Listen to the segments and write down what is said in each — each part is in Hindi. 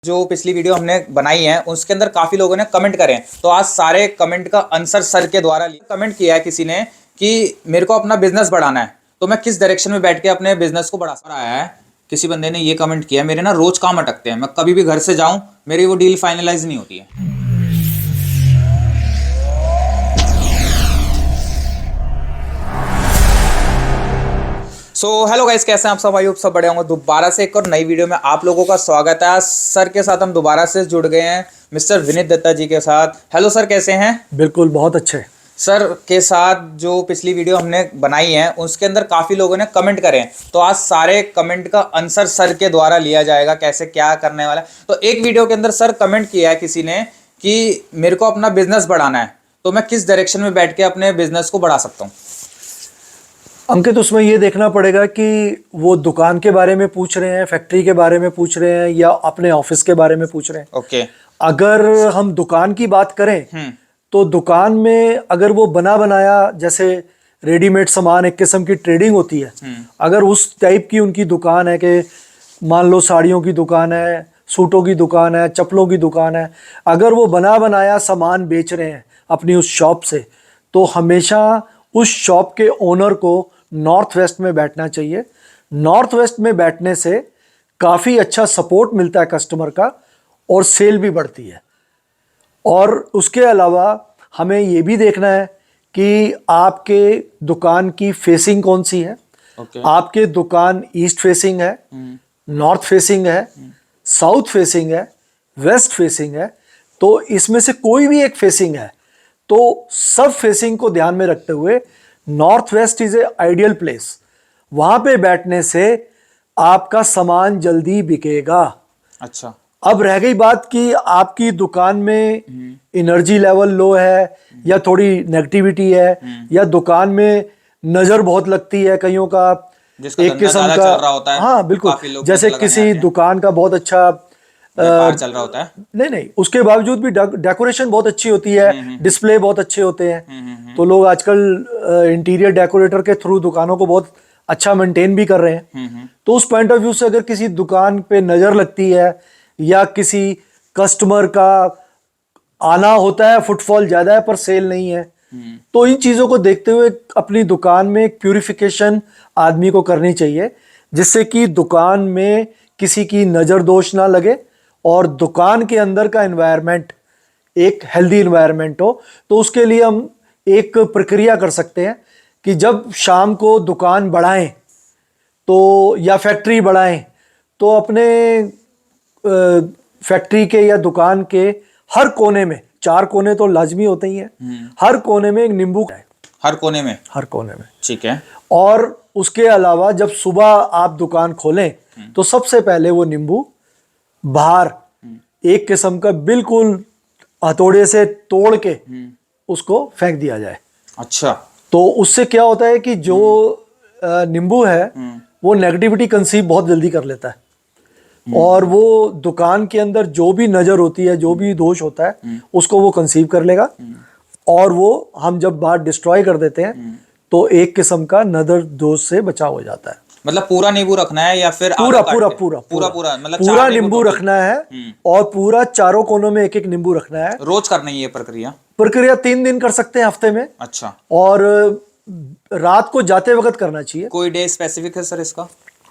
जो पिछली वीडियो हमने बनाई है उसके अंदर काफी लोगों ने कमेंट करे हैं, तो आज सारे कमेंट का आंसर सर के द्वारा लिया। कमेंट किया है किसी ने कि मेरे को अपना बिजनेस बढ़ाना है, तो मैं किस डायरेक्शन में बैठ के अपने बिजनेस को बढ़ा सकता हूं। आया है किसी बंदे ने ये कमेंट किया, मेरे ना रोज काम अटकते हैं, मैं कभी भी घर से जाऊं मेरी वो डील फाइनलाइज नहीं होती है। हेलो गाइस, कैसे हैं आप सब? आई सब बड़े होंगे। दोबारा से एक और नई वीडियो में आप लोगों का स्वागत है। आज सर के साथ हम दोबारा से जुड़ गए हैं, मिस्टर विनीत दत्ता जी के साथ। हेलो सर, कैसे हैं? बिल्कुल, बहुत अच्छे। सर के साथ जो पिछली वीडियो हमने बनाई है उसके अंदर काफ़ी लोगों ने कमेंट करे हैं, तो आज सारे कमेंट का आंसर सर के द्वारा लिया जाएगा, कैसे क्या करने वाला है। तो एक वीडियो के अंदर सर कमेंट किया है किसी ने कि मेरे को अपना बिजनेस बढ़ाना है, तो मैं किस डायरेक्शन में बैठ के अपने बिजनेस को बढ़ा सकता हूँ। अंकित, उसमें ये देखना पड़ेगा कि वो दुकान के बारे में पूछ रहे हैं, फैक्ट्री के बारे में पूछ रहे हैं, या अपने ऑफिस के बारे में पूछ रहे हैं। ओके। अगर हम दुकान की बात करें तो दुकान में अगर वो बना बनाया, जैसे रेडीमेड सामान, एक किस्म की ट्रेडिंग होती है, अगर उस टाइप की उनकी दुकान है कि मान लो साड़ियों की दुकान है, सूटों की दुकान है, चप्पलों की दुकान है, अगर वो बना बनाया सामान बेच रहे हैं अपनी उस शॉप से, तो हमेशा उस शॉप के ओनर को नॉर्थ वेस्ट में बैठना चाहिए। नॉर्थ वेस्ट में बैठने से काफ़ी अच्छा सपोर्ट मिलता है कस्टमर का, और सेल भी बढ़ती है। और उसके अलावा हमें ये भी देखना है कि आपके दुकान की फेसिंग कौन सी है। आपके दुकान ईस्ट फेसिंग है, नॉर्थ फेसिंग है, साउथ फेसिंग है, वेस्ट फेसिंग है। तो इसमें से कोई भी एक फेसिंग है, तो सब फेसिंग को ध्यान में रखते हुए north west is a ideal place. वहां पे बैठने से आपका सामान जल्दी बिकेगा। अच्छा। अब रह गई बात कि आपकी दुकान में एनर्जी लेवल लो है, या थोड़ी नेगेटिविटी है, या दुकान में नजर बहुत लगती है कईयों का, एक किस्म का चल रहा होता है। हाँ बिल्कुल, जैसे किसी दुकान का बहुत अच्छा चल रहा होता है, नहीं, उसके बावजूद भी डेकोरेशन बहुत अच्छी होती है, डिस्प्ले बहुत अच्छे होते हैं, तो लोग आजकल इंटीरियर डेकोरेटर के थ्रू दुकानों को बहुत अच्छा मेंटेन भी कर रहे हैं। तो उस पॉइंट ऑफ व्यू से अगर किसी दुकान पे नज़र लगती है, या किसी कस्टमर का आना होता है, फुटफॉल ज़्यादा है पर सेल नहीं है, तो इन चीज़ों को देखते हुए अपनी दुकान में एक प्यूरिफिकेशन आदमी को करनी चाहिए, जिससे कि दुकान में किसी की नज़र दोष ना लगे और दुकान के अंदर का एनवायरनमेंट एक हेल्दी एनवायरनमेंट हो। तो उसके लिए हम एक प्रक्रिया कर सकते हैं कि जब शाम को दुकान बढ़ाएं तो, या फैक्ट्री बढ़ाएं, तो अपने फैक्ट्री के या दुकान के हर कोने में, 4 कोने तो लाजमी होते ही हैं, हर कोने में एक नींबू है। हर कोने में? हर कोने में, ठीक है। और उसके अलावा जब सुबह आप दुकान खोलें तो सबसे पहले वो नींबू बाहर एक किस्म का बिल्कुल हथौड़े से तोड़ के उसको फेंक दिया जाए। अच्छा। तो उससे क्या होता है कि जो नींबू है वो नेगेटिविटी कंसीव बहुत जल्दी कर लेता है, और वो दुकान के अंदर जो भी नजर होती है, जो भी दोष होता है, उसको वो कंसीव कर लेगा, और वो हम जब बाहर डिस्ट्रॉय कर देते हैं तो एक किस्म का नजर दोष से बचाव हो जाता है। मतलब पूरा नींबू रखना है या फिर पूरा मतलब पूरा नींबू रखना है, और पूरा 4 कोनों में एक एक नींबू रखना है। रोज करना है ये प्रक्रिया? 3 दिन कर सकते हैं हफ्ते में। अच्छा। और रात को जाते वक्त करना चाहिए। कोई डे स्पेसिफिक है सर इसका?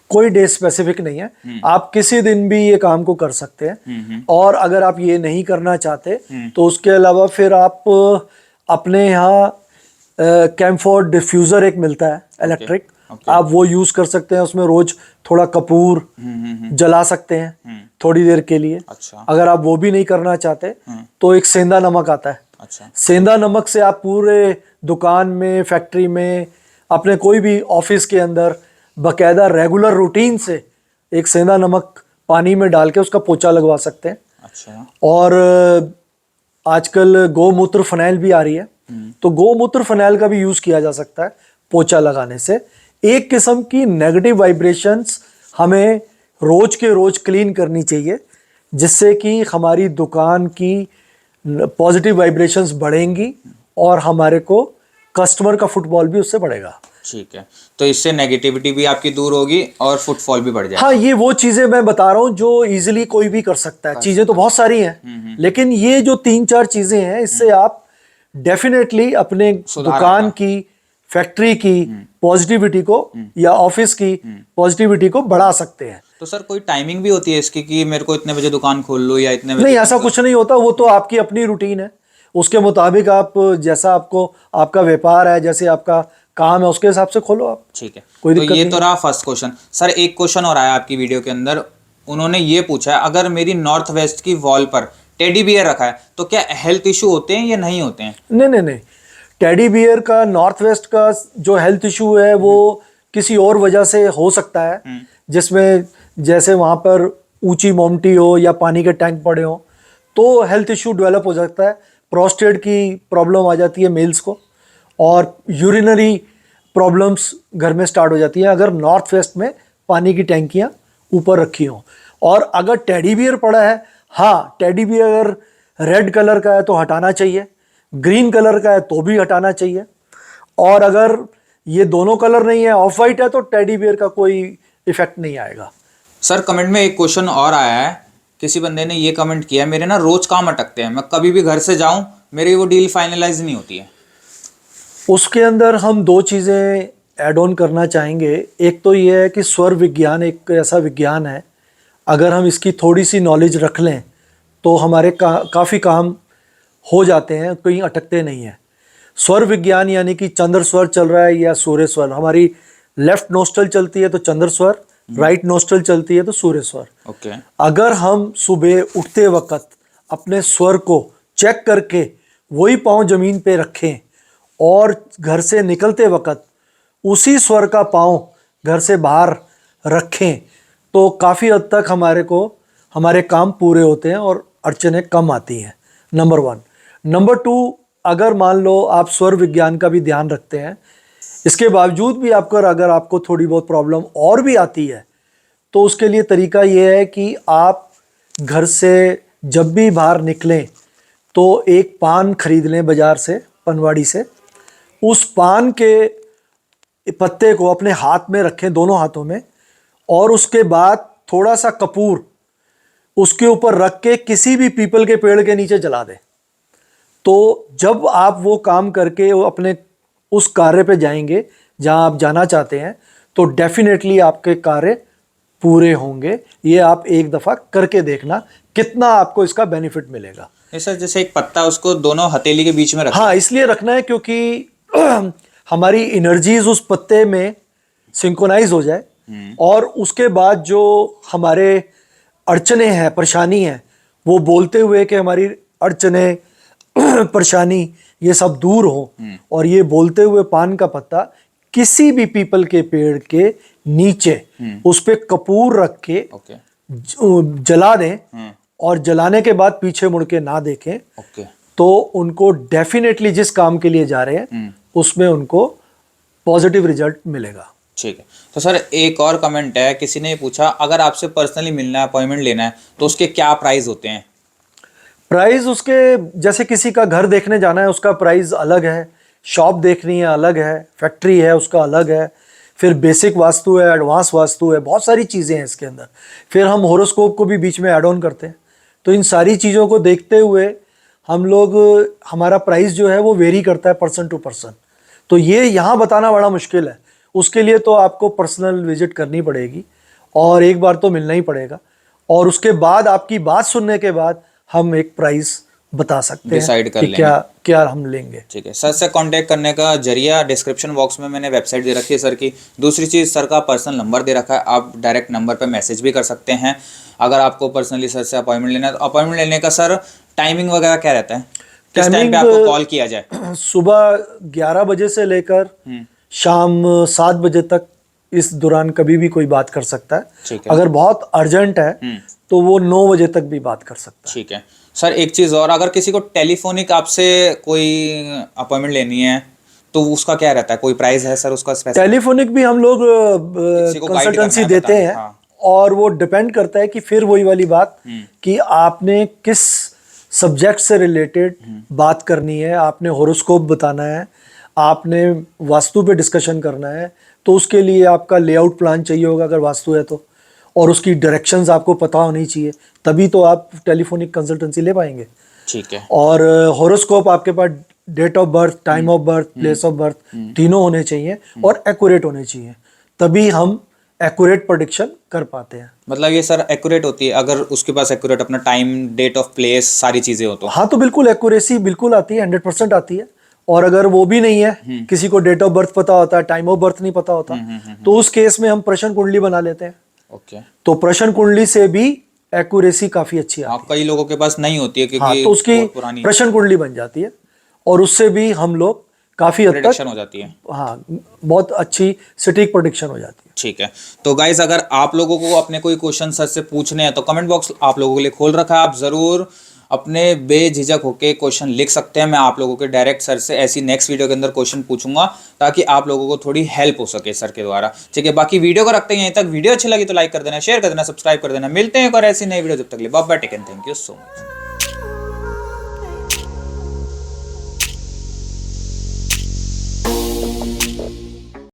कोई डे स्पेसिफिक नहीं है, आप किसी दिन भी ये काम को कर सकते हैं। और अगर आप ये नहीं करना चाहते तो उसके अलावा फिर आप अपने यहाँ कैम्फोर डिफ्यूजर एक मिलता है इलेक्ट्रिक, आप वो यूज कर सकते हैं। उसमें रोज थोड़ा कपूर जला सकते हैं थोड़ी देर के लिए। अच्छा। अगर आप वो भी नहीं करना चाहते तो एक सेंधा नमक आता है। अच्छा। सेंधा नमक से आप पूरे दुकान में, फैक्ट्री में, अपने कोई भी ऑफिस के अंदर बकायदा रेगुलर रूटीन से एक सेंधा नमक पानी में डाल के उसका पोछा लगवा सकते हैं। अच्छा। और आजकल गोमूत्र फनाइल भी आ रही है, तो गोमूत्र फनाइल का भी यूज किया जा सकता है पोछा लगाने से। एक किस्म की नेगेटिव वाइब्रेशंस हमें रोज के रोज क्लीन करनी चाहिए, जिससे कि हमारी दुकान की पॉजिटिव वाइब्रेशंस बढ़ेंगी और हमारे को कस्टमर का फुटबॉल भी उससे बढ़ेगा। ठीक है, तो इससे नेगेटिविटी भी आपकी दूर होगी और फुटफॉल भी बढ़ जाएगा। हाँ, ये वो चीजें मैं बता रहा हूँ जो इजीली कोई भी कर सकता है। चीजें तो बहुत सारी हैं, लेकिन ये जो 3-4 चीजें हैं, इससे आप डेफिनेटली अपने सुधार दुकान आएगा। की, फैक्ट्री की पॉजिटिविटी को या ऑफिस की पॉजिटिविटी को बढ़ा सकते हैं। तो सर कोई टाइमिंग भी होती है इसकी कि मेरे को इतने बजे दुकान खोल लो या इतने बजे? नहीं, ऐसा कुछ नहीं होता। वो तो आपकी अपनी रूटीन है, उसके मुताबिक आप जैसा आपको, आपका व्यापार है, जैसे आपका काम है, उसके हिसाब से खोलो आप। ठीक है, कोई तो दिक्कत ये नहीं तो रहा फर्स्ट क्वेश्चन। सर एक क्वेश्चन और आया आपकी वीडियो के अंदर, उन्होंने ये पूछा है अगर मेरी नॉर्थ वेस्ट की वॉल पर टेडी बियर रखा है तो क्या हेल्थ इशू होते हैं या नहीं होते हैं? नहीं नहीं नहीं, टेडी बियर का, नॉर्थ वेस्ट का जो हेल्थ इशू है वो किसी और वजह से हो सकता है, जिसमें जैसे वहाँ पर ऊंची मोमटी हो या पानी के टैंक पड़े हो, तो हेल्थ इशू डेवलप हो सकता है। प्रोस्टेट की प्रॉब्लम आ जाती है मेल्स को, और यूरिनरी प्रॉब्लम्स घर में स्टार्ट हो जाती हैं अगर नॉर्थ वेस्ट में पानी की टैंकियाँ ऊपर रखी हों। और अगर टेडी बियर पड़ा है, हाँ, टेडी बियर अगर रेड कलर का है तो हटाना चाहिए, ग्रीन कलर का है तो भी हटाना चाहिए, और अगर ये दोनों कलर नहीं है, ऑफ वाइट है, तो टेडी बियर का कोई इफेक्ट नहीं आएगा। सर कमेंट में एक क्वेश्चन और आया है, किसी बंदे ने ये कमेंट किया है, मेरे ना रोज काम अटकते हैं, मैं कभी भी घर से जाऊं मेरी वो डील फाइनलाइज नहीं होती है। उसके अंदर हम 2 चीज़ें ऐड ऑन करना चाहेंगे। एक तो ये है कि स्वर विज्ञान एक ऐसा विज्ञान है, अगर हम इसकी थोड़ी सी नॉलेज रख लें तो हमारे काफ़ी काम हो जाते हैं, कहीं अटकते नहीं हैं। स्वर विज्ञान यानी कि चंद्र स्वर चल रहा है या सूर्य स्वर। हमारी लेफ्ट नोस्ट्रल चलती है तो चंद्र स्वर, राइट नोस्ट्रल चलती है तो सूर्य स्वर। ओके। अगर हम सुबह उठते वक्त अपने स्वर को चेक करके वही पाँव जमीन पे रखें और घर से निकलते वक्त उसी स्वर का पाँव घर से बाहर रखें, तो काफ़ी हद तक हमारे काम पूरे होते हैं और अड़चनें कम आती हैं। नंबर 1। नंबर 2, अगर मान लो आप स्वर विज्ञान का भी ध्यान रखते हैं, इसके बावजूद भी अगर आपको थोड़ी बहुत प्रॉब्लम और भी आती है, तो उसके लिए तरीका ये है कि आप घर से जब भी बाहर निकलें तो एक पान खरीद लें बाज़ार से, पनवाड़ी से। उस पान के पत्ते को अपने हाथ में रखें, दोनों हाथों में, और उसके बाद थोड़ा सा कपूर उसके ऊपर रख के किसी भी पीपल के पेड़ के नीचे जला दें। तो जब आप वो काम करके वो अपने उस कार्य पे जाएंगे जहां आप जाना चाहते हैं, तो डेफिनेटली आपके कार्य पूरे होंगे। ये आप एक दफ़ा करके देखना कितना आपको इसका बेनिफिट मिलेगा। सर जैसे एक पत्ता उसको दोनों हथेली के बीच में रखना। हाँ, इसलिए रखना है क्योंकि हमारी एनर्जीज उस पत्ते में सिंक्रोनाइज हो जाए, और उसके बाद जो हमारे अड़चने हैं, परेशानी है, वो बोलते हुए कि हमारी अड़चने परेशानी ये सब दूर हो, और ये बोलते हुए पान का पत्ता किसी भी पीपल के पेड़ के नीचे उस पे कपूर रख के जला दें, और जलाने के बाद पीछे मुड़ के ना देखें, तो उनको डेफिनेटली जिस काम के लिए जा रहे हैं उसमें उनको पॉजिटिव रिजल्ट मिलेगा। ठीक है। तो सर एक और कमेंट है, किसी ने पूछा अगर आपसे पर्सनली मिलना है, अपॉइंटमेंट लेना है, तो उसके क्या प्राइस होते हैं? प्राइस उसके, जैसे किसी का घर देखने जाना है उसका प्राइस अलग है, शॉप देखनी है अलग है, फैक्ट्री है उसका अलग है, फिर बेसिक वास्तु है, एडवांस वास्तु है, बहुत सारी चीज़ें हैं इसके अंदर। फिर हम होरोस्कोप को भी बीच में ऐड ऑन करते हैं। तो इन सारी चीज़ों को देखते हुए हम लोग, हमारा प्राइस जो है वो वेरी करता है पर्सन टू पर्सन। तो ये यहाँ बताना बड़ा मुश्किल है, उसके लिए तो आपको पर्सनल विजिट करनी पड़ेगी और एक बार तो मिलना ही पड़ेगा, और उसके बाद आपकी बात सुनने के बाद हम एक प्राइस बता सकते हैं कि क्या हम लेंगे। ठीक है। सर से कांटेक्ट करने का जरिया डिस्क्रिप्शन बॉक्स में मैंने वेबसाइट दे रखी है सर की। दूसरी चीज़, सर का पर्सनल नंबर दे रखा है, आप डायरेक्ट नंबर पे मैसेज भी कर सकते हैं अगर आपको पर्सनली सर से अपॉइंटमेंट लेना है। तो अपॉइंटमेंट लेने का सर टाइमिंग वगैरह क्या रहता है, किस टाइम पे आपको कॉल किया जाए? सुबह 11 बजे से लेकर शाम 7 बजे तक, इस दौरान कभी भी कोई बात कर सकता है। अगर बहुत अर्जेंट है तो वो 9 बजे तक भी बात कर सकता है। ठीक है। सर एक चीज़ और, अगर किसी को टेलीफोनिक आपसे कोई अपॉइंटमेंट लेनी है तो उसका क्या रहता है, कोई प्राइस है सर उसका स्पेसिफिक? टेलीफोनिक भी हम लोग कंसल्टेंसी देते हैं, हाँ। और वो डिपेंड करता है कि फिर वही वाली बात कि आपने किस सब्जेक्ट से रिलेटेड बात करनी है। आपने होरोस्कोप बताना है, आपने वास्तु पे डिस्कशन करना है तो उसके लिए आपका लेआउट प्लान चाहिए होगा अगर वास्तु है तो, और उसकी डायरेक्शंस आपको पता होनी चाहिए, तभी तो आप टेलीफोनिक कंसल्टेंसी ले पाएंगे। ठीक है। और हॉरोस्कोप आपके पास date of birth, time of birth, place of birth तीनों होने चाहिए और एक्यूरेट होने चाहिए, तभी हम एक्यूरेट प्रेडिक्शन कर पाते हैं। मतलब ये सर एक्यूरेट होती है अगर उसके पास एक्यूरेट अपना टाइम, डेट ऑफ प्लेस, सारी चीजें हो तो? हाँ, तो बिल्कुल एक्यूरेसी बिल्कुल आती है, 100% आती है। और अगर वो भी नहीं है, किसी को डेट ऑफ बर्थ पता होता है, टाइम ऑफ बर्थ नहीं पता होता, तो उस केस में हम प्रश्न कुंडली बना लेते हैं। ओके। तो प्रश्न कुंडली से भी एक्यूरेसी काफी अच्छी आती है। कई लोगों के पास नहीं होती है हाँ, क्योंकि तो उसकी बहुत पुरानी प्रश्न कुंडली बन जाती है और उससे भी हम लोग काफी हद प्रेडिक्शन तक, हो जाती है। हाँ, बहुत अच्छी सटीक प्रेडिक्शन हो जाती है। ठीक है। तो गाइज अगर आप लोगों को अपने कोई क्वेश्चन सर से पूछने हैं तो कमेंट बॉक्स आप लोगों के लिए खोल रखा है, आप जरूर अपने बेझिझक होके क्वेश्चन लिख सकते हैं। मैं आप लोगों के डायरेक्ट सर से ऐसी नेक्स्ट वीडियो के अंदर क्वेश्चन पूछूंगा ताकि आप लोगों को थोड़ी हेल्प हो सके सर के द्वारा। ठीक है, बाकी वीडियो को रखते हैं यहीं तक। वीडियो अच्छी लगी तो लाइक कर देना, शेयर कर देना, सब्सक्राइब कर देना। मिलते हैं एक और ऐसी नई वीडियो, जब तक के लिए bye bye, take care, thank you so much.